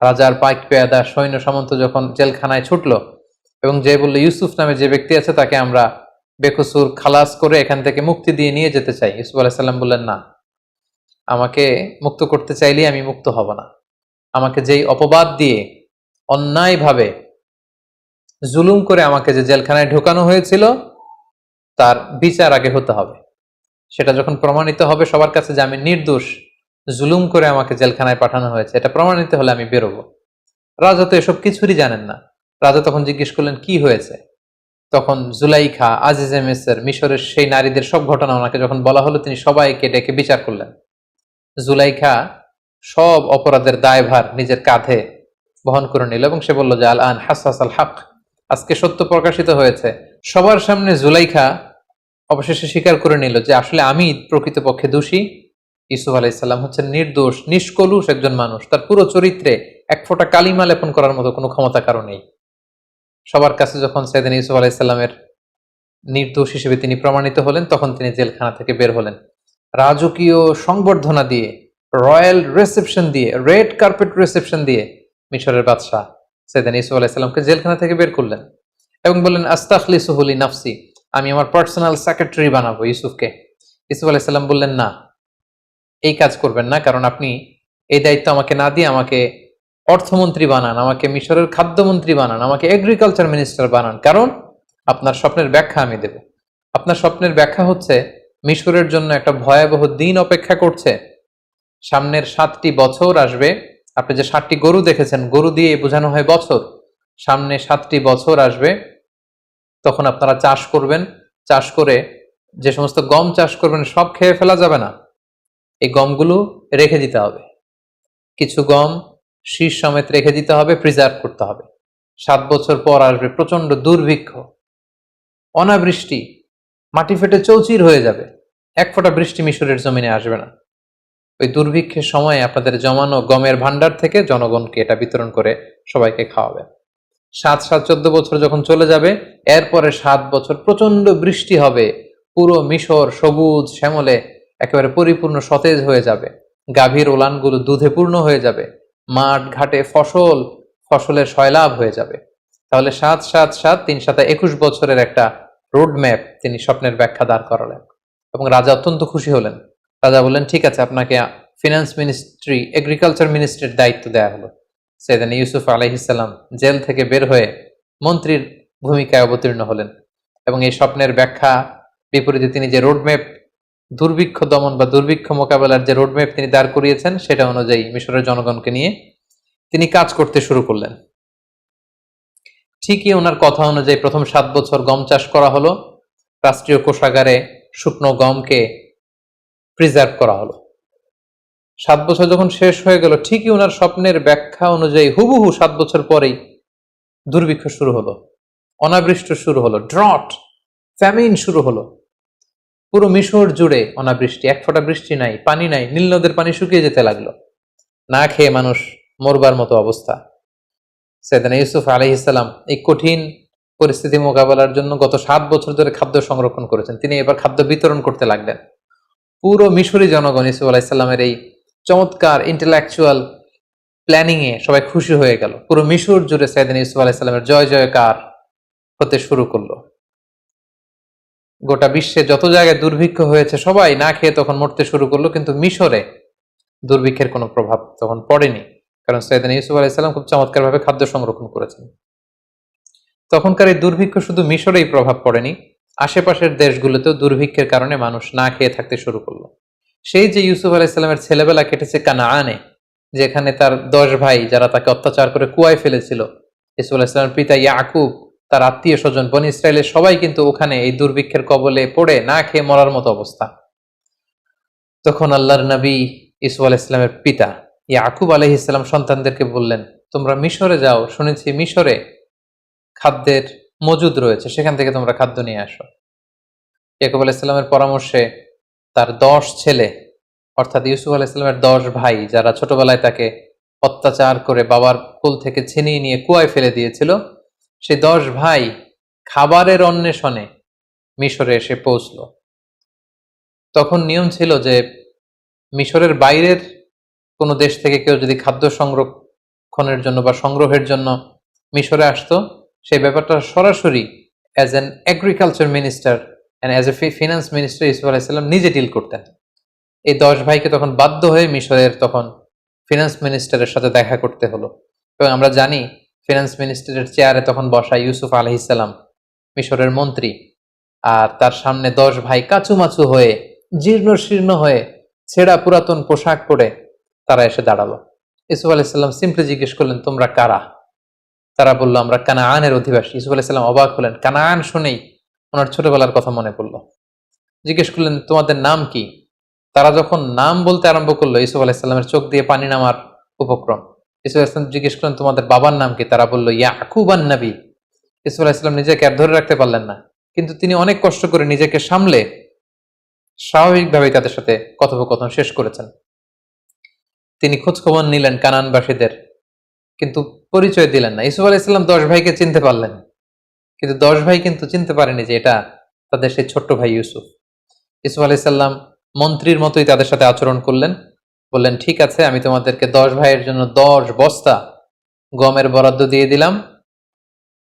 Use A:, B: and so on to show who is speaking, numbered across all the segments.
A: রাজার পাইক পেয়াদা সৈন্য সামন্ত যখন জেলখানায় ছুটলো এবং যে বললো ইউসুফ নামে যে ব্যক্তি আছে তাকে আমরা বেকসুর খালাস করে এখান থেকে মুক্তি দিয়ে নিয়ে যেতে চাই, ইউসুফ আলাইসাল্লাম বললেন, না, আমাকে মুক্ত করতে চাইলেই আমি মুক্ত হব না। আমাকে যেই অপবাদ দিয়ে অন্যায়ভাবে জুলুম করে আমাকে যে জেলখানায় ঢোকানো হয়েছিল তার বিচার আগে হতে হবে। সেটা যখন প্রমাণিত হবে সবার কাছে যে আমি নির্দোষ, জুলুম করে আমাকে জেলখানায় পাঠানো হয়েছে, এটা প্রমাণিত হলে আমি বেরোবো। রাজা তো এসব কিছুরই জানেন না। রাজা তখন জিজ্ঞেস করলেন, কি হয়েছে? তখন জুলাইখা, আজিজে মিসর, মিশরের সেই নারীদের সব ঘটনা ওনাকে যখন বলা হলো, তিনি সবাইকে ডেকে বিচার করলেন। জুলাইখা সব অপরাধের দায়ভার নিজের কাঁধে বহন করে নিল এবং সে বলল যে, আল আন হাসাস আল হক, আজকে সত্য প্রকাশিত হয়েছে। সবার সামনে জুলাইখা অবশেষে স্বীকার করে নিল যে আসলে আমি প্রকৃতপক্ষে দোষী। ইউসুফ আলাইসাল্লাম হচ্ছেন নির্দোষ, নিষ্কলুষ একজন মানুষ, তার পুরো চরিত্রে এক ফোঁটা কালিমা লেপন করার মতো কোনো ক্ষমতা কারো নেই। সবার কাছে যখন সাইয়েদনা ইউসুফ আলাইসাল্লামের নির্দোষ হিসেবে তিনি প্রমাণিত হলেন, তখন তিনি জেলখানা থেকে বের হলেন। রাজকীয় সংবর্ধনা দিয়ে, রয়্যাল রিসেপশন দিয়ে, রেড কার্পেট রিসেপশন দিয়ে মিশরের বাদশাহ সাইয়েদনা ইউসুফ আলাইসাল্লামকে জেলখানা থেকে বের করলেন এবং বললেন, আস্তাখলিসুহু লিনাফসি, আমি আমার পার্সোনাল সেক্রেটারি বানাবো ইউসুফকে। ইউসুফ আলাইসাল্লাম বললেন, না, এই কাজ করবেন না, কারণ আপনি এই দায়িত্ব আমাকে না দিয়ে আমাকে অর্থমন্ত্রী বানান, আমাকে মিশরের খাদ্যমন্ত্রী বানান, আমাকে এগ্রিকালচার মিনিস্টার বানান, কারণ আপনার স্বপ্নের ব্যাখ্যা আমি দেব। আপনার স্বপ্নের ব্যাখ্যা হচ্ছে মিশরের জন্য একটা ভয়াবহ দিন অপেক্ষা করছে। সামনের 7টি বছর আসবে। আপনি যে 7টি গরু দেখেছেন, গরু দিয়ে বোঝানো হয় বছর। সামনে 7টি বছর আসবে, তখন আপনারা চাষ করবেন, চাষ করে যে সমস্ত গম চাষ করবেন সব খেয়ে ফেলা যাবে না, এই গমগুলো রেখে দিতে হবে। কিছু গম শীষ সমেত রেখে দিতে হবে, প্রিজার্ভ করতে হবে। 7 বছর পর আসবে প্রচন্ড দুর্ভিক্ষ, অনাবৃষ্টি, মাটি ফেটে চৌচির হয়ে যাবে, এক ফোঁটা বৃষ্টি মিশরের জমিনে আসবে না। ওই দুর্ভিক্ষের সময় আপনাদের জমানো গমের ভান্ডার থেকে জনগণকে এটা বিতরণ করে সবাইকে খাওয়াবে। 7-14 বছর যখন চলে যাবে, এরপরে 7 বছর প্রচন্ড বৃষ্টি হবে, পুরো মিশর সবুজ শ্যামলে একেবারে পরিপূর্ণ সতেজ হয়ে যাবে, গাভীর ওলানগুলো দুধে পূর্ণ হয়ে যাবে, মাঠ ঘাটে ফসলের সয়লাভ হয়ে যাবে। তাহলে 7-7-7 3-7-21 বছরের একটা রোড ম্যাপ তিনি স্বপ্নের ব্যাখ্যা দাঁড় করালেন এবং রাজা অত্যন্ত খুশি হলেন। রাজা বললেন, ঠিক আছে, আপনাকে ফিনান্স মিনিস্ট্রি, এগ্রিকালচার মিনিস্ট্রির দায়িত্ব দেওয়া হলো। সাইয়েদনা ইউসুফ আলাইহিসসালাম জেল থেকে বের হয়ে মন্ত্রীর ভূমিকায় অবতীর্ণ হলেন এবং এই স্বপ্নের ব্যাখ্যা বিপরীতে তিনি যে রোডম্যাপ, দুর্ভিক্ষ দমন বা দুর্ভিক্ষ মোকাবেলার যে রোডম্যাপ তিনি দাঁড় করিয়েছেন, সেটা অনুযায়ী মিশরের জনগণকে নিয়ে তিনি কাজ করতে শুরু করলেন। ঠিকই ওনার কথা অনুযায়ী প্রথম 7 বছর গম চাষ করা হলো, রাষ্ট্রীয় কোষাগারে শুকনো গমকে প্রিজার্ভ করা হলো। 7 বছর যখন শেষ হয়ে গেল, ঠিকই ওনার স্বপ্নের ব্যাখ্যা অনুযায়ী হুবহু 7 বছর পরেই দুর্ভিক্ষ শুরু হলো, অনাবৃষ্টি শুরু হলো, ড্রট, ফ্যামিন শুরু হলো। পুরো মিশর জুড়ে অনাবৃষ্টি, এক ফোঁটা বৃষ্টি নাই, পানি নাই, নীল নদের পানি শুকিয়ে যেতে লাগলো, না খেয়ে মানুষ মরবার মতো অবস্থা। সাইয়েদনা ইউসুফ আলাইহিসসালাম এই কঠিন পরিস্থিতি মোকাবেলার জন্য গত 7 বছর ধরে খাদ্য সংরক্ষণ করেছেন। তিনি এবার খাদ্য বিতরণ করতে লাগলেন। পুরো মিশরি জনগণ ইউসুফ আলাইহিসসালামের এই চমৎকার ইন্টেলেকচুয়াল প্ল্যানিং এ সবাই খুশি হয়ে গেল। পুরো মিশর জুড়ে সাইয়েদনা ইউসুফ আলাইহিসসালামের জয় জয়কার হতে শুরু করলো। গোটা বিশ্বে যত জায়গায় দুর্ভিক্ষ হয়েছে সবাই না খেয়ে তখন মরতে শুরু করলো, কিন্তু মিশরে দুর্ভিক্ষের কোনো প্রভাব তখন পড়েনি, কারণ সাইয়েদনা ইউসুফ আলাইহিসসালাম খুব চমৎকার ভাবে খাদ্য সংরক্ষণ করেছেন। তখনকার এই দুর্ভিক্ষ শুধু মিশরেই প্রভাব পড়েনি, আশেপাশের দেশগুলোতেও দুর্ভিক্ষের কারণে মানুষ না খেয়ে থাকতে শুরু করলো। সেই যে ইউসুফ আলাইহিসসালামের ছেলেবেলা কেটেছে কানাআনে, যেখানে তার 10 ভাই যারা তাকে অত্যাচার করে কুয়ায় ফেলেছিল, ইউসুফ আলাইহিসসালামের পিতা ইয়াকুব, তার আত্মীয় স্বজন, বনী ইসরায়েলের সবাই কিন্তু ওখানে এই দুর্ভিক্ষের কবলে পড়ে না খেয়ে মরার মতো অবস্থা। তখন আল্লাহর নবী ইউসুফ আলাইহিসসালামের পিতা ইয়াকুব আলাইহিসসালাম সন্তানদেরকে বললেন, তোমরা মিশরে যাও, শুনেছি মিশরে খাদ্যের মজুদ রয়েছে, সেখান থেকে তোমরা খাদ্য নিয়ে আসো। ইয়াকুব আলাইহিসসালামের পরামর্শে তার 10 ছেলে, অর্থাৎ ইউসুফ আলাইহিসসালামের 10 ভাই, যারা ছোটবেলায় তাকে অত্যাচার করে বাবার কোল থেকে ছিনিয়ে নিয়ে কুয়ায় ফেলে দিয়েছিল, সেই 10 ভাই খাবারের অন্বেষণে মিশরে এসে পৌঁছল। তখন নিয়ম ছিল যে মিশরের বাইরের কোনো দেশ থেকে কেউ যদি খাদ্য সংগ্রহ সংরক্ষণের জন্য বা সংগ্রহের জন্য মিশরে আসতো, সেই ব্যাপারটা সরাসরি as an agriculture minister and as a finance minister Yusuf আলাইসাল্লাম নিজে ডিল করতেন। এই 10 ভাইকে তখন বাধ্য হয়ে মিশরের তখন ফিনান্স মিনিস্টারের সাথে দেখা করতে হলো। এবং আমরা জানি ফিনান্স মিনিস্টারের চেয়ারে তখন বসা ইউসুফ আলাইহিসসালাম, মিশরের মন্ত্রী, আর তার সামনে 10 ভাই কাচুমাচু হয়ে, জীর্ণ শীর্ণ হয়ে, ছেঁড়া পুরাতন পোশাক পরে তারা এসে দাঁড়ালো। ইউসুফ আলাইহিসসালাম সিম্পলি জিজ্ঞেস করলেন, তোমরা কারা? তারা বলল, আমরা কানাআনের অধিবাসী। ইউসুফ আলাইহিসসালাম অবাক হলেন। কানাআন শুনেই ওনার ছোটবেলার কথা মনে পড়ল। জিজ্ঞেস করলেন, তোমাদের নাম কি? তারা যখন নাম বলতে আরম্ভ করলো, ইউসুফ আলাইহিসসালামের চোখ দিয়ে পানি নামার উপক্রম। ইউসুফ আলাইহিসসালাম জিজ্ঞেস করলেন, তোমাদের বাবার নাম কি? তারা বলল, ইয়াকুব আন-নবী। ইউসুফ আলাইহিসসালাম নিজেকে আর ধরে রাখতে পারলেন না, কিন্তু তিনি অনেক কষ্ট করে নিজেকে সামলে স্বাভাবিকভাবে তাদের সাথে কথোপকথন শেষ করেছেন। তিনি খোঁজখবর নিলেন কানানবাসীদের, কিন্তু পরিচয় দিলেন না। ইউসুফ আলাইহিসসালাম 10 ভাইকে চিনতে পারলেন, কিন্তু 10 ভাই কিন্তু চিনতে পারেনি যে এটা তাদের সেই ছোট্ট ভাই ইউসুফ। ইউসুফ আলাইহিসসালাম মন্ত্রীর মতোই তাদের সাথে আচরণ করলেন। বললেন, ঠিক আছে, আমি তোমাদেরকে 10 ভাইয়ের জন্য 10 বস্তা গমের বরাদ্দ দিয়ে দিলাম,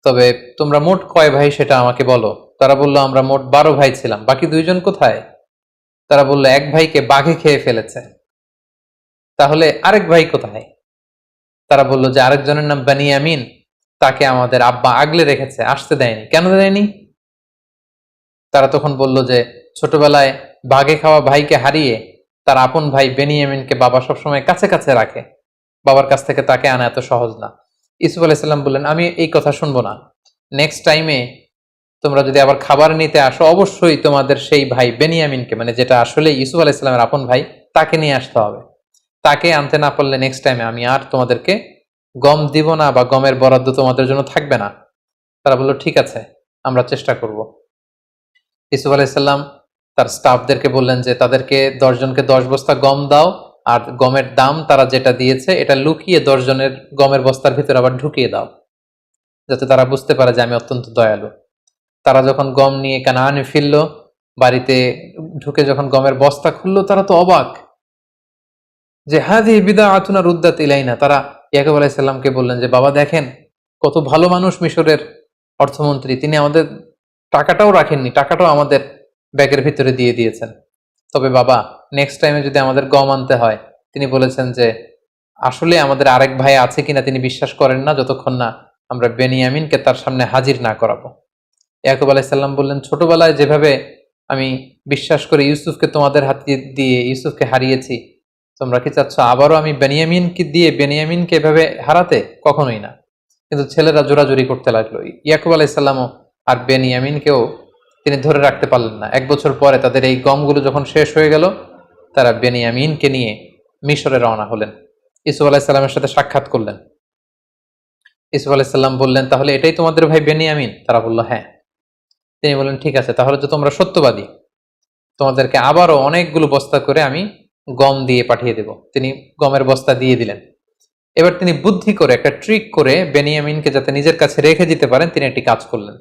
A: তবে তোমরা মোট কয় ভাই সেটা আমাকে বলো। তারা বলল, আমরা মোট 12 ভাই ছিলাম, বাকি 2 জন কোথায়? তারা বলল, এক ভাইকে বাঘে খেয়ে ফেলেছে। তাহলে আরেক ভাই কোথায়? তারা বলল যে আরেকজনের নাম বানিয়ামিন, তাকে আমাদের আব্বা আগলে রেখেছে, আসতে দেয়নি। কেন দেয়নি? তারা তখন বলল যে ছোটবেলায় বাঘে খাওয়া ভাইকে হারিয়ে তার আপন ভাই বেনিয়ামিনকে বাবা সবসময় কাছে কাছে রাখে, বাবার কাছ থেকে তাকে আনা এত সহজ না। ইউসুফ আলাইহিসসালাম বললেন, আমি এই কথা শুনবো না। নেক্সট টাইমে তোমরা যদি আবার খাবার নিতে আসো, অবশ্যই তোমাদের সেই ভাই বেনিয়ামিনকে, মানে যেটা আসলে ইউসুফ আলাইহিসসালামের আপন ভাই, তাকে নিয়ে আসতে হবে। তাকে আনতে না পারলে নেক্সট টাইমে আমি আর তোমাদেরকে গম দিব না, বা গমের বরাদ্দ তোমাদের জন্য থাকবে না। তারা বলল, ঠিক আছে, আমরা চেষ্টা করব। ইউসুফ আলাইহিসসালাম তার স্টাফদেরকে বললেন যে তাদেরকে 10 জনকে 10 বস্তা গম দাও, আর গমের দাম তারা যেটা দিয়েছে এটা লুকিয়ে 10 জনের গমের বস্তার ভিতরে আবার ঢুকিয়ে দাও, যাতে তারা বুঝতে পারে যে আমি অত্যন্ত দয়ালু। তারা যখন গম নিয়ে কানাআনে ফিরল, বাড়িতে ঢুকে যখন গমের বস্তা খুললো, তারা তো অবাক যে হাযিহি বিদআতুনা রুদ্দাত ইলাইনা। তারা ইয়াকুব আলাইহিস সালামকে বললেন যে, বাবা দেখেন, কত ভালো মানুষ মিশরের অর্থমন্ত্রী, তিনি আমাদের টাকাটাও রাখেননি, টাকাটাও আমাদের ব্যাগের ভিতরে দিয়ে দিয়েছেন। তবে বাবা, নেক্সট টাইমে যদি আমাদের গম আনতে হয়, তিনি বলেছেন যে আসলে আমাদের আরেক ভাই আছে কিনা তিনি বিশ্বাস করেন না, যতক্ষণ না আমরা বেনিয়ামিনকে তার সামনে হাজির না করাবো। ইয়াকুব আলাইহিস সালাম বললেন, ছোটবেলায় যেভাবে আমি বিশ্বাস করে ইউসুফকে তোমাদের হাতে দিয়ে ইউসুফকে হারিয়েছি, তোমরা কি চাচ্ছ আবারও আমি বেনিয়ামিনকে দিয়ে বেনিয়ামিনকে এভাবে হারাতে? কখনোই না। কিন্তু ছেলেরা জোরাজুরি করতে লাগলো। ইয়াকুব আলাইহিস সালামও আর বেনিয়ামিনকেও তিনি ধরে রাখতে পারলেন না। 1 বছর পরে তাদের এই গমগুলো যখন শেষ হয়ে গেল, তারা বেনিয়ামিনকে নিয়ে মিশরে রওনা হলেন। ইউসুফ আলাইহিস সালামের সাথে সাক্ষাৎ করলেন। ইউসুফ আলাইহিস সালাম বললেন, তাহলে এটাই তোমাদের ভাই বেনিয়ামিন? তারা বলল, হ্যাঁ। তিনি বললেন, ঠিক আছে, তাহলে তো তোমরা সত্যবাদী, তোমাদেরকে আবারও অনেকগুলো বস্তা করে আমি গম দিয়ে পাঠিয়ে দেব। তিনি গমের বস্তা দিয়ে দিলেন। এবার তিনি বুদ্ধি করে, একটা ট্রিক করে বেনিয়ামিনকে যাতে নিজের কাছে রেখে দিতে পারেন, তিনি একটি কাজ করলেন।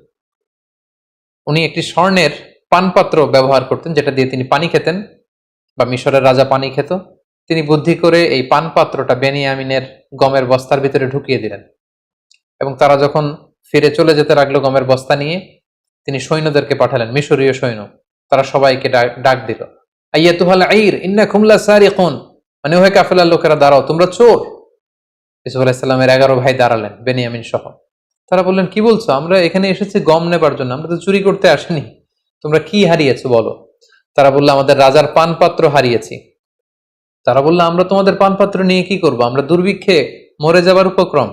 A: উনি একটি স্বর্ণের পানপাত্র ব্যবহার করতেন, যেটা দিয়ে তিনি পানি খেতেন, বা মিশরের রাজা পানি খেত। তিনি বুদ্ধি করে এই পানপাত্রটা বেনিয়ামিনের গমের বস্তার ভিতরে ঢুকিয়ে দিলেন, এবং তারা যখন ফিরে চলে যেতে লাগলো গমের বস্তা নিয়ে, তিনি সৈন্যদেরকে পাঠালেন, মিশরীয় সৈন্য। তারা সবাইকে ডাক দিল, আইয়াতুহাল আইর ইন্নাকুম লাসারিকুন, মানে ওহে কাফেলার লোকেরা, দাঁড়াও, তোমরা চোর। ইউসুফ আলাইহিস সালামের 11 ভাই দাঁড়ালেন, বেনিয়ামিন সহ। তারা বললেন, কি বলছো? আমরা এখানে এসেছি গম নেবার জন্য, আমরা তো চুরি করতে আসিনি। তোমরা কি হারিয়েছো বলো? তারা বললো, আমাদের রাজার পানপাত্র হারিয়েছি। তারা বললো, আমরা তোমাদের পানপাত্র নিয়ে কি করবো? আমরা দুর্ভিক্ষে মরে যাবার উপক্রম।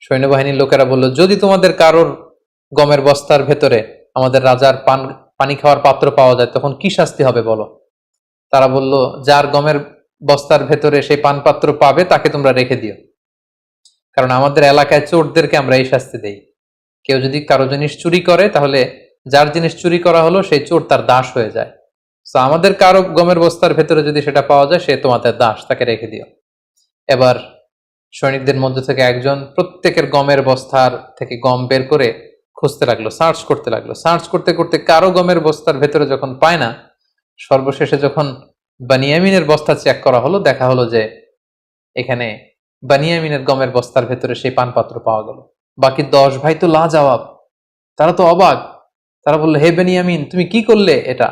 A: সৈন্যবাহিনীর লোকেরা বলল, যদি তোমাদের কারোর গমের বস্তার ভেতরে আমাদের রাজার পানি খাওয়ার পাত্র পাওয়া যায়, তখন কি শাস্তি হবে বলো? তারা বলল, যার গমের বস্তার ভেতরে সেই পানপাত্র পাবে তাকে তোমরা রেখে দিও, কারণ আমাদের এলাকায় চোরদেরকে আমরা এই শাস্তি দেই। কেউ যদি কারো জিনিস চুরি করে, তাহলে যার জিনিস চুরি করা হলো সেই চোর তার দাস হয়ে যায়। তো আমাদের কারো গমের বস্তার ভেতরে যদি সেটা পাওয়া যায়, সে তোমাদের দাস, তাকে রেখে দিও। এবার সৈনিকদের মধ্যে থেকে একজন প্রত্যেকের গমের বস্তার থেকে গম বের করে খুঁজতে লাগলো, সার্চ করতে লাগলো। সার্চ করতে করতে কারো গমের বস্তার ভেতরে যখন পায় না, সর্বশেষে যখন বানিয়ামিনের বস্তা চেক করা হলো, দেখা হলো যে এখানে বানিয়ামিনের গমের বস্তার ভেতরে সেই পানপাত্র পাওয়া গেল। বাকি 10 ভাই তো লাজবাব, তারা তো অবাক। তারা বললো, হে বেনিয়ামিন, তুমি কি করলে এটা?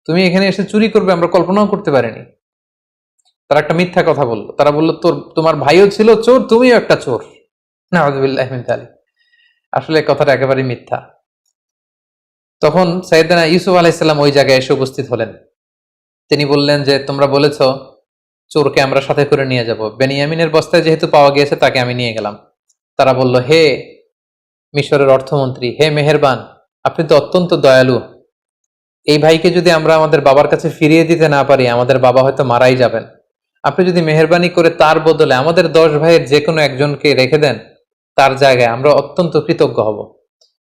A: তুমি এখানে এসে চুরি করবে আমরা কল্পনাও করতে পারিনি। তারা একটা মিথ্যা কথা বললো। তারা বললো, তোমার ভাইও ছিল চোর, তুমিও একটা চোর। নাউযুবিল্লাহি মিন যালিক। আসলে কথাটা একেবারেই মিথ্যা। তখন সাইয়েদনা ইউসুফ আলাইহিসসালাম ওই জায়গায় এসে উপস্থিত হলেন। তিনি বললেন যে, তোমরা বলেছ চোরকে আমরা সাথে করে নিয়ে যাব, বেনিয়ামিনের বস্তায় যেহেতু পাওয়া গিয়েছে তাকে আমি নিয়ে গেলাম। তারা বলল, হে মিশরের অর্থমন্ত্রী, হে মেহেরবান, আপনি তো অত্যন্ত দয়ালু। এই ভাইকে যদি আমরা আমাদের বাবার কাছে ফিরিয়ে দিতে না পারি, আমাদের বাবা হয়তো মারাই যাবেন। আপনি যদি মেহেরবানি করে তার বদলে আমাদের 10 ভাইয়ের যে কোনো একজনকে রেখে দেন তার জায়গায়, আমরা অত্যন্ত কৃতজ্ঞ হব।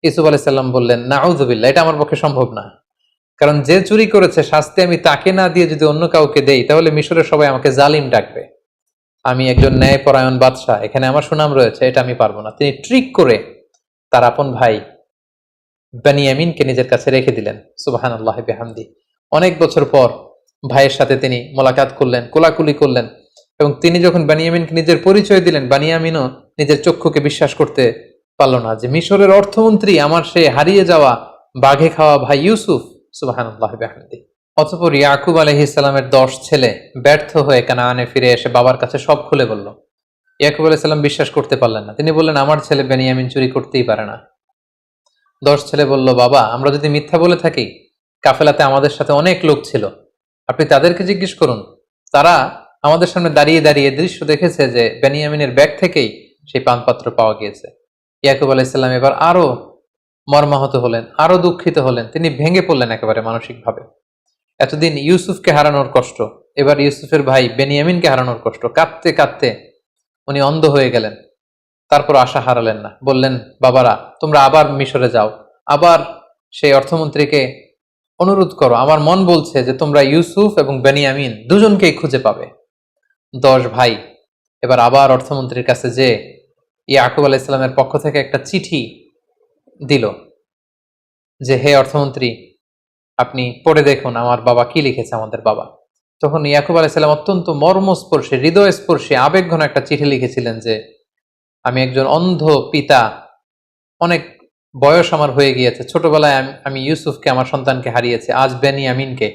A: ইউসুফ আলাইহিস সালাম বললেন, নাউযুবিল্লাহ, এটা আমার পক্ষে সম্ভব না। কারণ যে চুরি করেছে শাস্তি আমি তাকে না দিয়ে যদি অন্য কাউকে দেই, তাহলে মিশরের সবাই আমাকে জালিম ডাকবে। আমি একজন ন্যায়পরায়ণ বাদশাহ, এখানে আমার সুনাম রয়েছে, এটা আমি পারবো না। তিনি ট্রিক করে তার আপন ভাই বেনিয়ামিনকে নিজের কাছে রেখে দিলেন। সুবহানাল্লাহি বিহামদি। অনেক বছর পর ভাইয়ের সাথে তিনি মোলাকাত করলেন, কোলাকুলি করলেন, এবং তিনি যখন বেনিয়ামিনকে নিজের পরিচয় দিলেন, বেনিয়ামিনও নিজের চক্ষুকে বিশ্বাস করতে পারল না যে মিশরের অর্থমন্ত্রী আমার সে হারিয়ে যাওয়া বাঘে খাওয়া ভাই ইউসুফ। সুবহানাল্লাহি বিহামদি। অতঃপর ইয়াকুব আলাইহিস সালামের 10 ছেলে ব্যর্থ হয়ে কানানে ফিরে এসে বাবার কাছে সব খুলে বলল। ইয়াকুব আলাইহিস সালাম বিশ্বাস করতে পারলেন না। তিনি বললেন, আমার ছেলে বেনিয়ামিন চুরি করতেই পারে না। 10 ছেলে বলল, বাবা, আমরা যদি মিথ্যা বলে থাকি, কাফেলাতে আমাদের সাথে অনেক লোক ছিল, আপনি তাদেরকে জিজ্ঞেস করুন। তারা আমাদের সামনে দাঁড়িয়ে দাঁড়িয়ে দৃশ্য দেখেছে যে বেনিয়ামিনের ব্যাগ থেকেই সেই পানপাত্র পাওয়া গিয়েছে। ইয়াকুব আলাইহিস সালাম এবার আরো মর্মাহত হলেন, আরো দুঃখিত হলেন। তিনি ভেঙে পড়লেন একেবারে মানসিকভাবে। এতদিন ইউসুফকে হারানোর কষ্ট, এবার ইউসুফের ভাই বেনিয়ামিনকে হারানোর কষ্ট। কাঁদতে কাঁদতে উনি অন্ধ হয়ে গেলেন। তারপর আশা হারালেন না। বললেন, বাবারা, তোমরা আবার মিশরে যাও, আবার সেই অর্থমন্ত্রীকে অনুরোধ করো। আমার মন বলছে যে তোমরা ইউসুফ এবং বেনিয়ামিন দুজনকেই খুঁজে পাবে। 10 ভাই এবার আবার অর্থমন্ত্রীর কাছে যে ইয়াকুব আলাইহিস সালামের পক্ষ থেকে একটা চিঠি দিল যে, হে অর্থমন্ত্রী, আপনি পড়ে দেখুন আমার বাবা কি লিখেছে, আমাদের বাবা। তখন ইয়াকুব আলাইহিস সালাম অত্যন্ত মর্মস্পর্শী, হৃদয়স্পর্শী, আবেগঘন একটা চিঠি লিখেছিলেন যে, আমি একজন অন্ধ পিতা, অনেক বয়স আমার হয়ে গিয়েছে, ছোটবেলায় আমি ইউসুফকে, আমার সন্তানকে হারিয়েছি, আজ বেনিয়ামিনকে।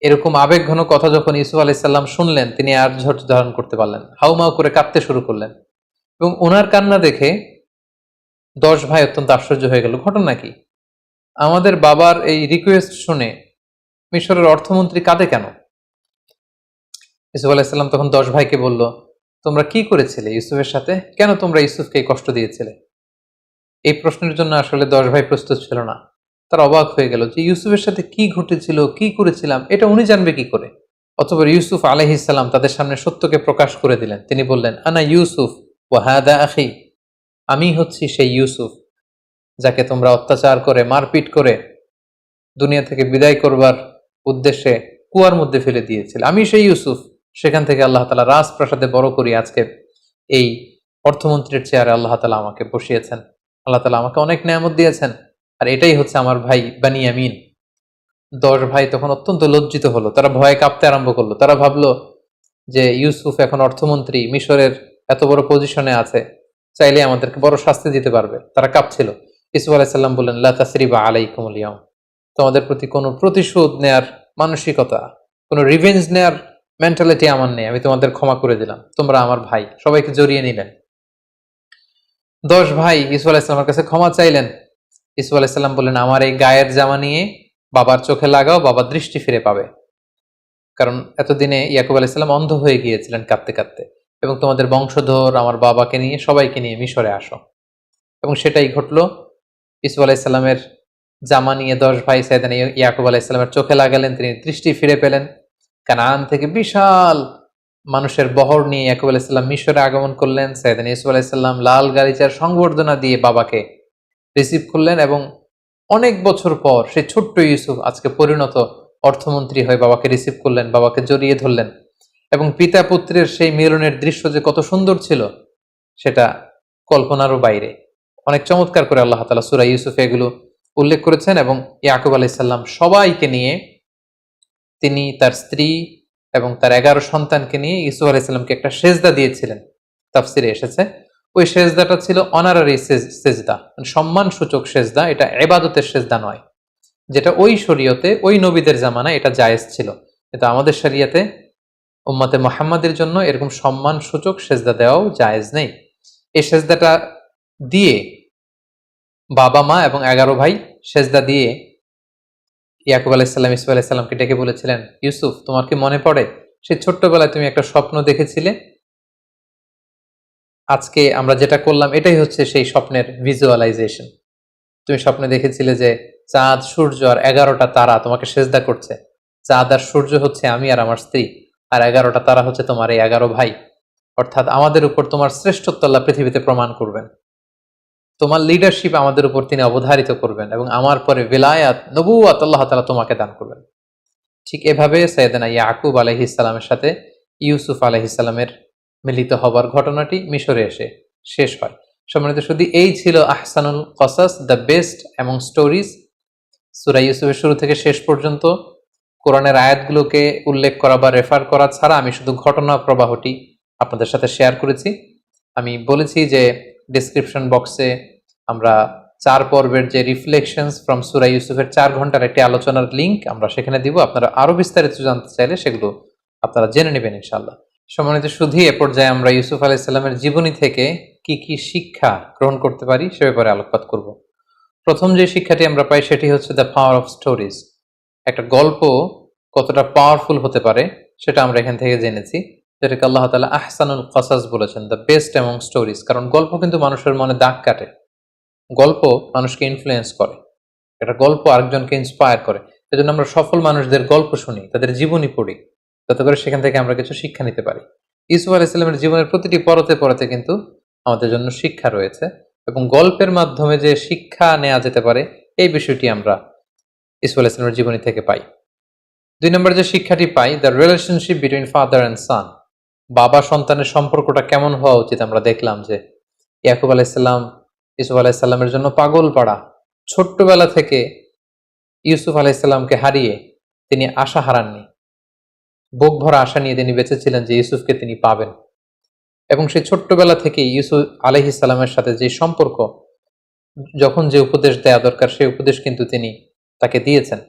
A: এরকম আবেগঘন কথা যখন ইউসুফ আলাইহিস সালাম শুনলেন, তিনি আর ধৈর্য ধারণ করতে পারলেন, হাউমাউ করে কাঁদতে শুরু করলেন। এবং ওনার কান্না দেখে 10 ভাই অত্যন্ত আশ্চর্য হয়ে গেল। ঘটনা কি? আমাদের বাবার এই রিকোয়েস্ট শুনে মিশরের অর্থমন্ত্রী কাঁদে কেন? ইউসুফ আলাইহিস সালাম তখন 10 ভাইকে বলল, তোমরা কি করেছিলে ইউসুফের সাথে? কেন তোমরা ইউসুফকে কষ্ট দিয়েছিলে? এই প্রশ্নের জন্য আসলে 10 ভাই প্রস্তুত ছিল না। তার অবাক হয়ে গেল যে ইউসুফের সাথে কি ঘটেছিল, কি করেছিলাম, এটা উনি জানবে কি করে? অতঃপর ইউসুফ আলাইহিস সালাম তাদের সামনে সত্যকে প্রকাশ করে দিলেন। তিনি বললেন, আনা ইউসুফ ওয়া হাদা আখি, আমি হচ্ছি সেই ইউসুফ যাকে তোমরা অত্যাচার করে, মারপিট করে দুনিয়া থেকে বিদায় করবার উদ্দেশ্যে কুয়ার মধ্যে ফেলে দিয়েছিল। আমি সেই ইউসুফ। সেখান থেকে আল্লাহ তাআলা রাজপ্রাসাদে বড় করি আজকে এই অর্থমন্ত্রীর চেয়ারে আল্লাহ তাআলা আমাকে বসিয়েছেন। আল্লাহ তাআলা আমাকে অনেক নেয়ামত দিয়েছেন, আর এটাই হচ্ছে আমার ভাই বেনিয়ামিন। 10 ভাই তখন অত্যন্ত লজ্জিত হলো, তারা ভয়ে কাঁপতে আরম্ভ করলো। তারা ভাবলো যে ইউসুফ এখন অর্থমন্ত্রী, মিশরের এত বড় পজিশনে আছে, চাইলে আমাদেরকে বড় শাস্তি দিতে পারবে। তারা কাঁপছিল। ইউসুফ আলাইহিস সালাম বললেন, লা তাসরিবা আলাইকুমুল ইয়াউম, তোমাদের প্রতি কোনো প্রতিশোধ নেয়ার মানসিকতা, কোনো রিভেঞ্জ নেয়ার মেন্টালিটি আমার নেই। আমি তোমাদের ক্ষমা করে দিলাম, তোমরা আমার ভাই। সবাইকে জড়িয়ে নিলেন। 10 ভাই ইউসুফ আলাইহিস সালামের কাছে ক্ষমা চাইলেন। ইউসুফ আলাইহিস সালাম বললেন, আমার এই গায়ের জামা নিয়ে বাবার চোখে লাগাও, বাবা দৃষ্টি ফিরে পাবে। কারণ এতদিনে ইয়াকুব আলাইহিস সালাম অন্ধ হয়ে গিয়েছিলেন কাঁদতে কাঁদতে। এবং তোমাদের বংশধর আমার বাবাকে নিয়ে, সবাইকে নিয়ে মিশরে আসো। এবং সেটাই ঘটলো। ইউসুফ আলাইহিস সালামের জামা নিয়ে 10 ভাই সাইয়েদনা ইয়াকুব আলাইহিস সালামের চোখে লাগালেন, তিনি দৃষ্টি ফিরে পেলেন। কানান থেকে বিশাল মানুষের বহর নিয়ে ইয়াকুব আলাইহিস সালাম মিশরে আগমন করলেন। সাইয়েদনা ইউসুফ আলাইহিস সালাম লাল গালিচার সংবর্ধনা দিয়ে বাবাকে রিসিভ করলেন, এবং অনেক বছর পর সেই ছোট্ট ইউসুফ আজকে পরিণত অর্থমন্ত্রী হয়ে বাবাকে রিসিভ করলেন, বাবাকে জড়িয়ে ধরলেন। এবং পিতা পুত্রের সেই মিলনের দৃশ্য যে কত সুন্দর ছিল সেটা কল্পনারও বাইরে। অনেক চমৎকার করে আল্লাহ তাআলা সূরা ইউসুফে এগুলো উল্লেখ করেছেন। এবং ইয়াকুব আলাইহিস সালাম সবাইকে নিয়ে, তিনি, তার স্ত্রী, এবং তার 11 সন্তানকে নিয়ে ইউসুফ আলাইহিসসালামকে একটা সেজদা দিয়েছিলেন, তাফসিরে এসেছে। ওই সেজদাটা ছিল অনারারি সেজদা, সম্মান সূচক সেজদা, এটা ইবাদতের সেজদা নয়, যেটা ওই শরীয়তে ওই নবীদের জামানায় এটা জায়েজ ছিল, কিন্তু আমাদের শরিয়াতে উম্মতে মুহাম্মাদের জন্য এরকম সম্মান সূচক সেজদা দেওয়াও জায়েজ নেই। এই সেজদাটা দিয়ে বাবা মা এবং 11 ভাই সেজদা দিয়ে ইয়াকুব আলাইহিসসালাম ইউসুফ আলাইহিসসালামকে ডেকে বলেছিলেন, ইউসুফ, তোমার কি মনে পড়ে সেই ছোট্টবেলায় তুমি একটা স্বপ্ন দেখেছিলে? আজকে আমরা যেটা করলাম এটাই হচ্ছে সেই স্বপ্নের ভিজুয়ালাইজেশন। তুমি স্বপ্নে দেখেছিলে যে চাঁদ, সূর্য আর 11টা তারা তোমাকে সেজদা করছে। চাঁদ আর সূর্য হচ্ছে আমি আর আমার স্ত্রী, আর 11টা তারা হচ্ছে তোমার এই 11 ভাই। অর্থাৎ আমাদের উপর তোমার শ্রেষ্ঠত্ব আল্লাহ পৃথিবীতে প্রমাণ করবেন, তোমার লিডারশিপ আমাদের উপর তিনি অবধারিত করবেন, এবং আমার পরে ভিলায়াত, নবুয়াত আল্লাহ তাআলা তোমাকে দান করবেন। ঠিক এভাবে সাইয়েদনা ইয়াকুব আলাইহিস সালামের সাথে ইউসুফ আলাইহিস সালামের মিলিত হবার ঘটনাটি মিশরে এসে শেষ হয়। সম্মানিত শুধু এই ছিল আহসানুল কসাস, দ্য বেস্ট অ্যামং স্টোরিজ। সূরা ইউসুফের শুরু থেকে শেষ পর্যন্ত কোরআনের আয়াতগুলোকে উল্লেখ করা বা রেফার করা ছাড়া আমি শুধু ঘটনা প্রবাহটি আপনাদের সাথে শেয়ার করেছি। আমি বলেছি যে ডিসক্রিপশন বক্সে আমরা 4 পর্বের যে রিফ্লেকশনস ফ্রম সূরা ইউসুফের 4 ঘন্টার একটি আলোচনার লিঙ্ক আমরা সেখানে দিব। আপনারা আরো বিস্তারিত জানতে চাইলে সেগুলো আপনারা জেনে নেবেন ইনশাআল্লাহ। সম্মানিত শুধু এ পর্যায়ে আমরা ইউসুফ আলাইহিস সালামের জীবনী থেকে কি কি শিক্ষা গ্রহণ করতে পারি সে ব্যাপারে আলোকপাত করব। প্রথম যে শিক্ষাটি আমরা পাই সেটি হচ্ছে দ্য পাওয়ার অফ স্টোরিজ। একটা গল্প কতটা পাওয়ারফুল হতে পারে সেটা আমরা এখান থেকে জেনেছি, যেটাকে আল্লাহ তাআলা আহসানুল কসাস বলেছেন, দ্য বেস্ট অ্যামং স্টোরিজ। কারণ গল্প কিন্তু মানুষের মনে দাগ কাটে, গল্প মানুষকে ইনফ্লুয়েন্স করে, একটা গল্প আরেকজনকে ইন্সপায়ার করে। সেজন্য আমরা সফল মানুষদের গল্প শুনি, তাদের জীবনী পড়ি, যাতে করে সেখান থেকে আমরা কিছু শিক্ষা নিতে পারি। ইউসুফ আলাইহিস সালামের জীবনের প্রতিটি পরতে পরতে কিন্তু আমাদের জন্য শিক্ষা রয়েছে, এবং গল্পের মাধ্যমে যে শিক্ষা নেওয়া যেতে পারে এই বিষয়টি আমরা ইউসুফ আলাইহিস সালামের জীবনী থেকে পাই। 2 নম্বর যে শিক্ষাটি পাই, the relationship between father and son. বাবা সন্তানের সম্পর্কটা কেমন হওয়া উচিত আমরা দেখলাম যে ইয়াকুব আলাইহিস সালাম ইউসুফ আলাইহিস সালামের জন্য পাগল পাড়া। ছোট্টবেলা থেকে ইউসুফ আলাইহিস সালামকে হারিয়ে তিনি আশা হারাননি, বুক ভরা আশা নিয়ে তিনি বেঁচেছিলেন যে ইউসুফকে তিনি পাবেন, এবং সেই ছোট্টবেলা থেকে ইউসুফ আলাইহিস সালামের সাথে যে সম্পর্ক, যখন যে উপদেশ দেয়া দরকার সেই উপদেশ কিন্তু তিনি তাকে দিয়েছেন।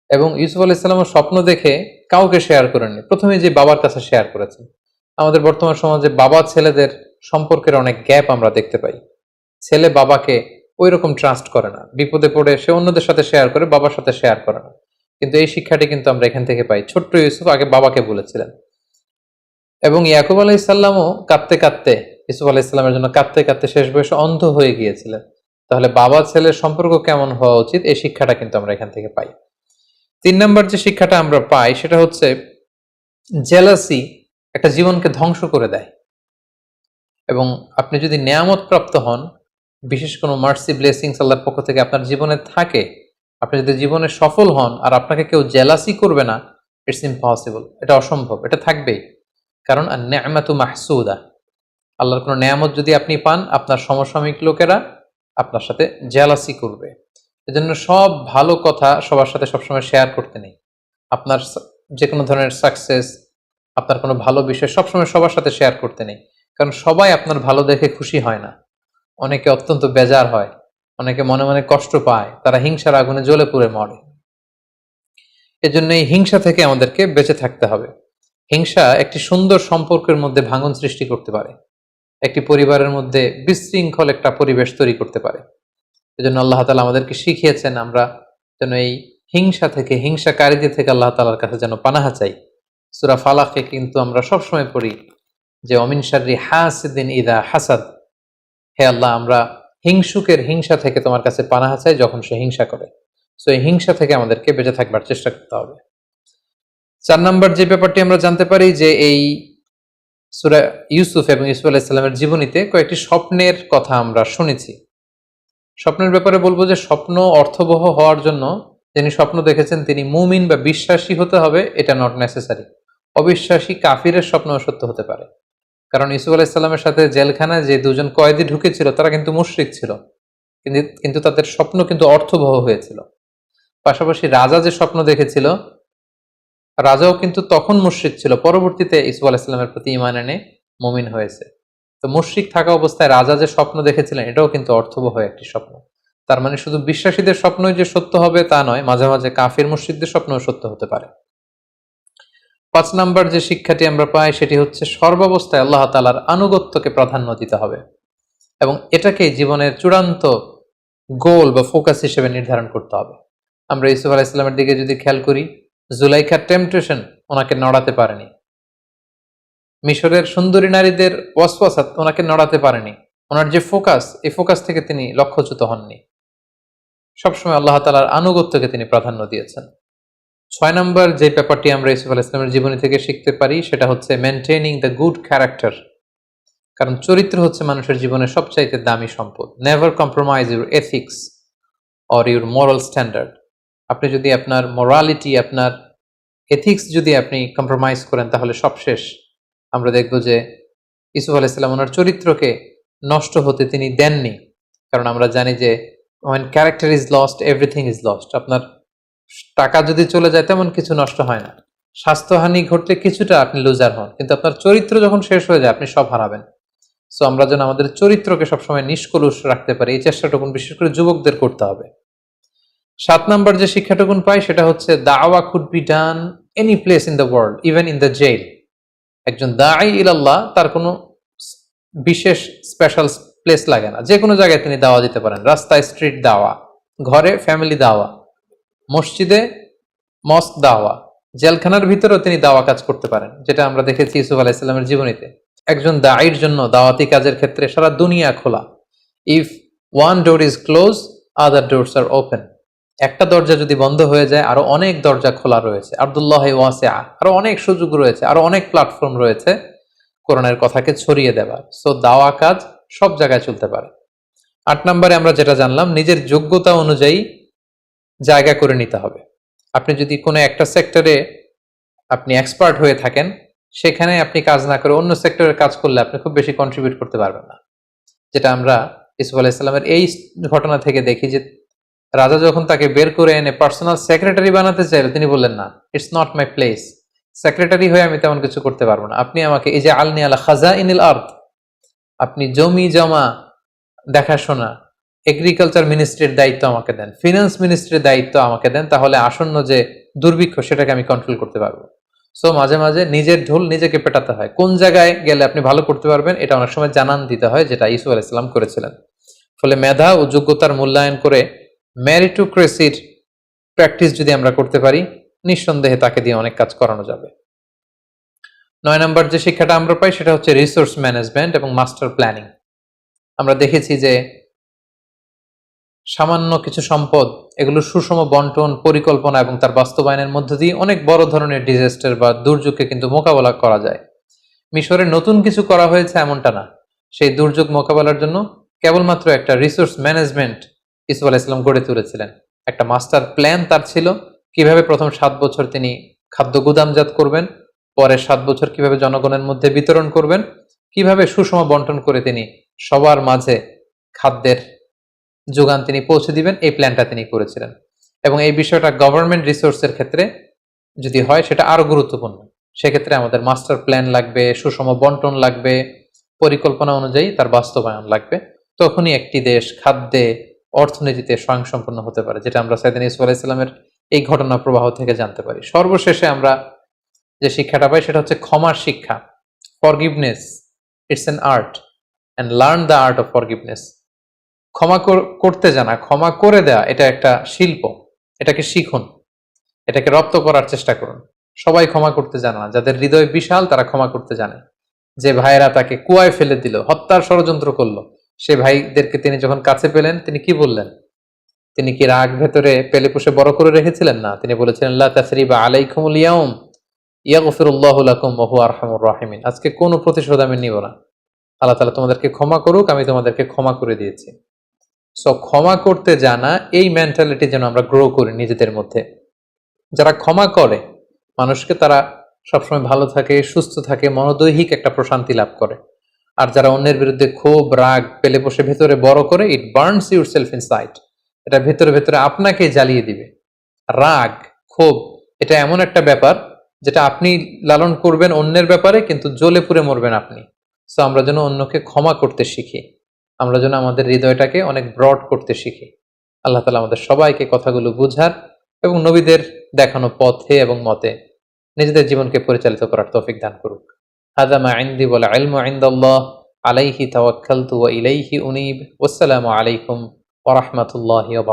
A: এবং ইউসুফ আলাইহিস সালামের স্বপ্ন দেখে কাউকে শেয়ার করেননি, প্রথমে যে বাবার কাছে শেয়ার করেছেন। আমাদের বর্তমান সমাজে বাবা ছেলেদের সম্পর্কের অনেক গ্যাপ আমরা দেখতে পাই। ছেলে বাবাকে ওই রকম ট্রাস্ট করে না, বিপদে পড়ে সে অন্যদের সাথে শেয়ার করে, বাবার সাথে শেয়ার করে না। কিন্তু এই শিক্ষাটি কিন্তু আমরা এখান থেকে পাই। ছোট্ট ইউসুফ আগে বাবাকে বলেছিলেন, এবং ইয়াকুব আলাইহিস সালামও কাঁদতে কাঁদতে, ইউসুফ আলাইহিস সালামের জন্য কাঁদতে কাঁদতে শেষ বয়সে অন্ধ হয়ে গিয়েছিলেন। তাহলে বাবা ছেলের সম্পর্ক কেমন হওয়া উচিত এই শিক্ষাটা কিন্তু আমরা এখান থেকে পাই। 3 নম্বর যে শিক্ষাটা আমরা পাই সেটা হচ্ছে জেলাসি একটা জীবনকে ধ্বংস করে দেয়, এবং আপনি যদি নেয়ামত প্রাপ্ত হন, বিশেষ কোনো মার্সি ব্লেসিংস আল্লাহর পক্ষ থেকে আপনার জীবনে থাকে, আপনি যদি জীবনে সফল হন আর আপনাকে কেউ জেলাসি করবে না, ইটস ইম্পসিবল, এটা অসম্ভব, এটা থাকবেই। কারণ নেয়ামাতু মাহসুদা, আল্লাহর কোনো নেয়ামত যদি আপনি পান, আপনার সমসাময়িক লোকেরা আপনার সাথে জেলাসি করবে। এজন্য সব ভালো কথা সবার সাথে সবসময় শেয়ার করতে নেই। আপনার যে কোনো ধরনের সাকসেস, আপনার কোনো ভালো বিষয় সবসময় সবার সাথে শেয়ার করতে নেই, কারণ সবাই আপনার ভালো দেখে খুশি হয় না। অনেকে অত্যন্ত বেজার হয়, অনেকে মনে মনে কষ্ট পায়, তারা হিংসার আগুনে জ্বলে পুড়ে মরে। এজন্য এই হিংসা থেকে আমাদেরকে বেঁচে থাকতে হবে। হিংসা একটি সুন্দর সম্পর্কের মধ্যে ভাঙন সৃষ্টি করতে পারে, একটি পরিবারের মধ্যে বিশৃঙ্খল একটা পরিবেশ তৈরি করতে পারে। এজন্য আল্লাহ তাআলা আমাদেরকে শিখিয়েছেন আমরা যেন এই হিংসা থেকে, হিংসাকারীদের থেকে আল্লাহ তাআলার কাছে যেন পানাহা চাই। সূরা ফালাকে কিন্তু আমরা সবসময় পড়ি যে অমিন শাররি হাসিদিন ইদা হাসাদ, হে আল্লাহ, আমরা হিংসুকের হিংসা থেকে তোমার কাছে পানাহা চাই যখন সে হিংসা করে। সো এই হিংসা থেকে আমাদেরকে বেঁচে থাকবার চেষ্টা করতে হবে। 4 নম্বর যে ব্যাপারটি আমরা জানতে পারি যে এই সূরা ইউসুফ এবং ইউসুফ আলাইহিস সালামের জীবনীতে কয়েকটি স্বপ্নের কথা আমরা শুনেছি। স্বপ্নের ব্যাপারে বলবো যে স্বপ্ন অর্থবহ হওয়ার জন্য যিনি স্বপ্ন দেখেছেন তিনি মুমিন বা বিশ্বাসী হতে হবে, এটা নট নেসেসারি। অবিশ্বাসী কাফিরের স্বপ্ন সত্য হতে পারে। কারণ ইউসুফ আলাইহিস সালামের সাথে জেলখানায় যে 2 জন কয়েদি ঢুকেছিল তারা কিন্তু মুশরিক ছিল, কিন্তু তাদের স্বপ্ন কিন্তু অর্থবহ হয়েছিল। পাশাপাশি রাজা যে স্বপ্ন দেখেছিল রাজাও কিন্তু তখন মুশরিক ছিল, পরবর্তীতে ইসুফ আলাইহিস সালামের প্রতি ঈমান এনে মুমিন হয়েছে। তো মুশরিক থাকা অবস্থায় রাজা যে স্বপ্ন দেখেছিলেন এটাও কিন্তু অর্থবহ একটি স্বপ্ন। তার মানে শুধু বিশ্বাসীদের স্বপ্নই যে সত্য হবে তা নয়, মাঝে মাঝে কাফির মুশরিকদের স্বপ্নও সত্য হতে পারে। 5 নাম্বার যে শিক্ষাটি আমরা পাই সেটি হচ্ছে সর্বাবস্থায় আল্লাহ তাআলার আনুগত্যকে প্রাধান্য দিতে হবে এবং এটাকে জীবনের চূড়ান্ত গোল বা ফোকাস হিসেবে নির্ধারণ করতে হবে। আমরা ইউসুফ আলাইহিস সালামের দিকে যদি খেয়াল করি, জুলাইখার টেম্পটেশন ওনাকে নড়াতে পারেনি, মিশরের সুন্দরী নারীদের ওয়াসওয়াসা ওনাকে নড়াতে পারেনি। ওনার যে ফোকাস, এই ফোকাস থেকে তিনি লক্ষ্যচ্যুত হননি। সবসময় আল্লাহ তাআলার আনুগত্যকে তিনি প্রাধান্য দিয়েছেন। 6 নম্বর যে ব্যাপারটি আমরা ইউসুফ আলাইহিস সালামের জীবনী থেকে শিখতে পারি সেটা হচ্ছে মেইনটেইনিং দ্য গুড ক্যারেক্টার। কারণ চরিত্র হচ্ছে মানুষের জীবনের সবচাইতে দামি সম্পদ। Never compromise your ethics or your moral standard. আপনি যদি আপনার মোরালিটি, আপনার এথিক্স যদি আপনি কম্প্রোমাইজ করেন তাহলে সব শেষ। আমরা দেখব যে ইউসুফ আলাইহিস সালাম ওনার চরিত্রকে নষ্ট হতে তিনি দেননি, কারণ আমরা জানি যে when character is lost everything is lost। আপনার টাকা যদি চলে যায় তেমন কিছু নষ্ট হয় না, স্বাস্থ্যহানি ঘটলে কিছুটা আপনি লুজার হন, কিন্তু আপনার চরিত্র যখন শেষ হয়ে যায় আপনি সব হারাবেন। সো আমরা যেন আমাদের চরিত্রকে সবসময় নিষ্কলুষ রাখতে পারি, এই চেষ্টাটুকুন বিশেষ করে যুবকদের করতে হবে। 7 নাম্বার যে শিক্ষাটুকুন পাই সেটা হচ্ছে দাওয়া could be done any place in the world, even in the jail. একজন দাঈ ইলাল্লাহ তার কোনো বিশেষ স্পেশাল প্লেস লাগে না, যে কোনো জায়গায় তিনি দাওয়া দিতে পারেন। রাস্তায় স্ট্রিট দাওয়া, ঘরে ফ্যামিলি দাওয়া, মসজিদে মস্ক দাওয়া, জেলখানার ভিতরেও তিনি দাওয়া কাজ করতে পারেন, যেটা আমরা দেখেছি ইউসুফ আলাইহিস সালামের জীবনীতে। একজন দাঈর জন্য দাওয়াতি কাজের ক্ষেত্রে সারা দুনিয়া খোলা। If one door is close, other doors are open. একটা দরজা যদি বন্ধ হয়ে যায় আরো অনেক দরজা খোলা রয়েছে। আব্দুল্লাহ ওয়াসিআ, আরো অনেক সুযোগ রয়েছে, আরো অনেক প্ল্যাটফর্ম রয়েছে কোরআনের কথাকে ছড়িয়ে দেওয়ার। সো দাওয়া কাজ সব জায়গায় চলতে পারে। 8 নম্বরে আমরা যেটা জানলাম, নিজের যোগ্যতা অনুযায়ী জায়গা করে নিতে হবে। আপনি যদি কোনো একটা সেক্টরে আপনি এক্সপার্ট হয়ে থাকেন, সেখানে আপনি কাজ না করে অন্য সেক্টরে কাজ করলে আপনি খুব বেশি কন্ট্রিবিউট করতে পারবেন না। যেটা আমরা ইউসুফ আলাইহিস সালামের এই ঘটনা থেকে দেখি যে রাজা যখন তাকে বের করে এনে পার্সোনাল সেক্রেটারি বানাতে চাইল, তিনি বললেন না, it's not my place, secretary হয়ে আমি তেমন কিছু করতে পারবো না। আপনি আমাকে এই যে আলনি আলা খাজাইনিল আরদ, আপনি জমি জমা দেখাশোনা, এগ্রিকালচার মিনিস্ট্রির দায়িত্ব আমাকে দেন, ফিনান্স মিনিস্ট্রির দায়িত্ব আমাকে দেন, তাহলে আসন্ন যে দুর্ভিক্ষ সেটাকে আমি কন্ট্রোল করতে পারবো। সো মাঝে মাঝে নিজের ঢোল নিজেকে পেটাতে হয়। কোন জায়গায় গেলে আপনি ভালো করতে পারবেন এটা অনেক সময় জানান দিতে হয়, যেটা ইউসুফ আলাইহিস সালাম করেছিলেন। ফলে মেধা ও যোগ্যতার মূল্যায়ন করে মেরিটোক্রেসির প্র্যাকটিস যদি আমরা করতে পারি, নিঃসন্দেহে তাকে দিয়ে অনেক কাজ করানো যাবে। 9 নম্বর যে শিক্ষাটা আমরা পাই সেটা হচ্ছে রিসোর্স ম্যানেজমেন্ট এবং মাস্টার প্ল্যানিং। আমরা দেখেছি যে সামান্য কিছু সম্পদ, এগুলো সুষম বন্টন, পরিকল্পনা এবং তার বাস্তবায়নের মধ্য দিয়ে অনেক বড় ধরনের ডিজাস্টার বা দুর্যোগকে কিন্তু মোকাবেলা করা যায়। মিশরে নতুন কিছু করা হয়েছে এমনটা না, সেই দুর্যোগ মোকাবেলার জন্য কেবলমাত্র একটা রিসোর্স ম্যানেজমেন্ট ইউসুফ আলাইহিস সালাম গড়ে তুলেছিলেন। একটা মাস্টার প্ল্যান তার ছিল, কিভাবে প্রথম 7 বছর তিনি খাদ্য গুদামজাত করবেন, পরের 7 বছর কিভাবে জনগণের মধ্যে বিতরণ করবেন, কিভাবে সুষম বন্টন করে তিনি সবার মাঝে খাদ্যের যোগান তিনি পৌঁছে দিবেন, এই প্ল্যানটা তিনি করেছিলেন। এবং এই বিষয়টা গভর্নমেন্ট রিসোর্সের ক্ষেত্রে যদি হয় সেটা আরো গুরুত্বপূর্ণ। সেক্ষেত্রে আমাদের মাস্টার প্ল্যান লাগবে, সুষম বন্টন লাগবে, পরিকল্পনা অনুযায়ী তার বাস্তবায়ন লাগবে। তখনই একটি দেশ খাদ্যে, অর্থনীতিতে স্বয়ংসম্পূর্ণ হতে পারে, যেটা আমরা সাইয়েদনা ইউসুফ আলাইহিস সালামের এই ঘটনা প্রবাহ থেকে জানতে পারি। সর্বশেষে আমরা যে শিক্ষাটা পাই সেটা হচ্ছে ক্ষমার শিক্ষা। Forgiveness, it's an art, and learn the art of forgiveness. ক্ষমা করতে জানা, ক্ষমা করে দেওয়া, এটা একটা শিল্প। এটাকে শিখুন, এটাকে রপ্ত করার চেষ্টা করুন। সবাই ক্ষমা করতে জানে না, যাদের হৃদয় বিশাল তারা ক্ষমা করতে জানে। যে ভাইয়েরা তাকে কুয়ায় ফেলে দিল, হত্যার ষড়যন্ত্র করলো, সে ভাইদেরকে তিনি যখন কাছে পেলেন তিনি কি বললেন? তিনি কি রাগ ভেতরে পেলে পুষে বড় করে রেখেছিলেন? না, তিনি বলেছিলেন লা তাসরিবা আলাইকুমুল ইয়াউম ইয়াগফিরুল্লাহু লাকুম ওয়া হুয়া আরহামুর রাহিমিন। আজকে কোনো প্রতিশোধ আমি নিব না, আল্লাহ তাআলা তোমাদেরকে ক্ষমা করুক, আমি তোমাদেরকে ক্ষমা করে দিয়েছি। সো ক্ষমা করতে জানা, এই মেন্টালিটি যেন আমরা গ্রো করি নিজেদের মধ্যে। যারা ক্ষমা করে মানুষকে, তারা সবসময় ভালো থাকে, সুস্থ থাকে, মনোদৈহিক একটা প্রশান্তি লাভ করে। আর যারা অন্যের বিরুদ্ধে ক্ষোভ, রাগ পেলে বসে ভেতরে বড় করে, ইট বার্নস ইউর সেলফ ইনসাইড। এটা ভেতরে ভেতরে আপনাকে জ্বালিয়ে দিবে। রাগ, ক্ষোভ, এটা এমন একটা ব্যাপার যেটা আপনি লালন করবেন অন্যের ব্যাপারে, কিন্তু জ্বলে পুড়ে মরবেন আপনি। সো আমরা যেন অন্যকে ক্ষমা করতে শিখি, আমরা যেন আমাদের হৃদয়টাকে অনেক ব্রড করতে শিখি। আল্লাহ তাআলা আমাদের সবাইকে কথাগুলো বুঝার এবং নবীদের দেখানো পথে এবং মতে নিজেদের জীবনকে পরিচালিত করার তৌফিক দান করুক। হাযা মা ইনদি ওয়াল ইলমু ইনদাল্লাহ আলাইহি তাওয়াক্কালতু ওয়া ইলাইহি উনীব। ওয়াসসালামু আলাইকুম ওয়া রাহমাতুল্লাহি ওয়া বারাকাতুহু।